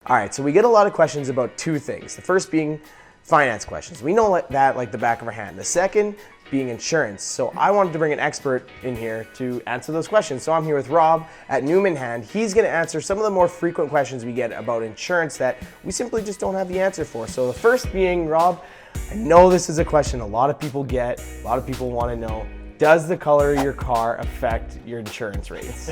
All right, so we get a lot of questions about two things. The first being finance questions. We know that like the back of our hand. The second being insurance. So I wanted to bring an expert in here to answer those questions. So I'm here with Rob at Newman Hand. He's gonna answer some of the more frequent questions we get about insurance that we simply just don't have the answer for. So the first being, Rob, I know this is a question a lot of people get, a lot of people wanna know. Does the color of your car affect your insurance rates?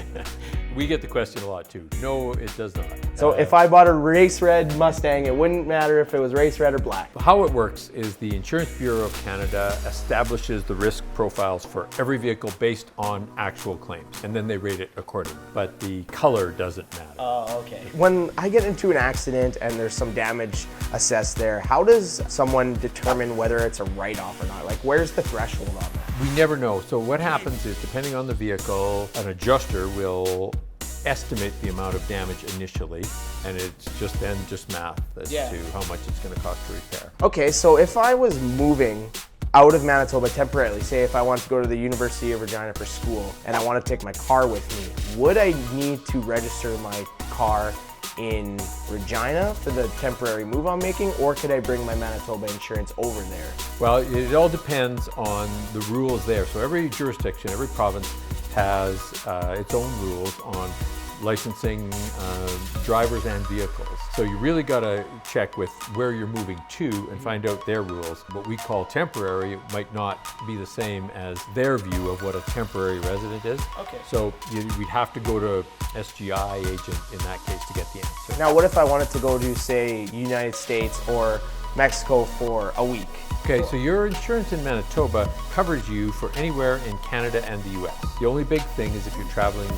We get the question a lot too. No, it does not. So if I bought a race red Mustang, it wouldn't matter if it was race red or black. How it works is the Insurance Bureau of Canada establishes the risk profiles for every vehicle based on actual claims, and then they rate it accordingly. But the color doesn't matter. Oh, okay. When I get into an accident and there's some damage assessed there, how does someone determine whether it's a write-off or not? Like, where's the threshold on that? We never know. So what happens is, depending on the vehicle, an adjuster will estimate the amount of damage initially, and it's just math as to how much it's going to cost to repair. Okay, so if I was moving out of Manitoba temporarily, say if I want to go to the University of Regina for school and I want to take my car with me, would I need to register my car in Regina for the temporary move I'm making, or could I bring my Manitoba insurance over there? Well, it all depends on the rules there. So every jurisdiction, every province has its own rules on licensing drivers and vehicles. So you really got to check with where you're moving to and find out their rules. What we call temporary might not be the same as their view of what a temporary resident is. Okay. So we'd have to go to SGI agent in that case to get the answer. Now, what if I wanted to go to, say, United States or Mexico for a week? Okay, so your insurance in Manitoba covers you for anywhere in Canada and the US. The only big thing is if you're traveling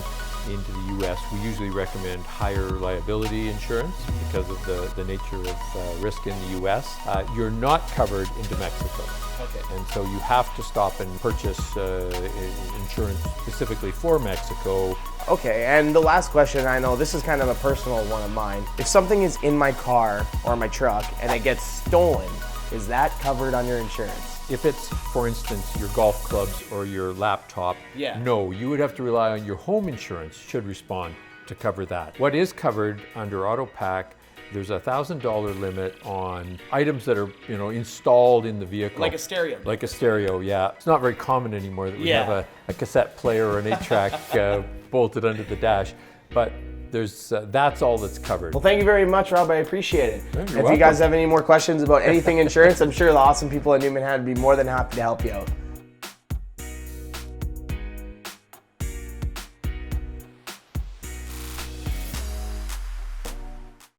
into the US, we usually recommend higher liability insurance because of the nature of risk in the US. You're not covered into Mexico. Okay. And so you have to stop and purchase insurance specifically for Mexico. Okay, and the last question, I know this is kind of a personal one of mine. If something is in my car or my truck and it gets stolen, is that covered on your insurance? If it's, for instance, your golf clubs or your laptop, no, you would have to rely on your home insurance should respond to cover that. What is covered under AutoPack, there's a $1,000 limit on items that are, installed in the vehicle. Like a stereo. Like a stereo, yeah. It's not very common anymore that we have a cassette player or an 8-track bolted under the dash, but that's all that's covered. Well, thank you very much, Rob. I appreciate it. You're If welcome. you guys have any more questions about anything insurance, I'm sure the awesome people at Newman Hand would be more than happy to help you out.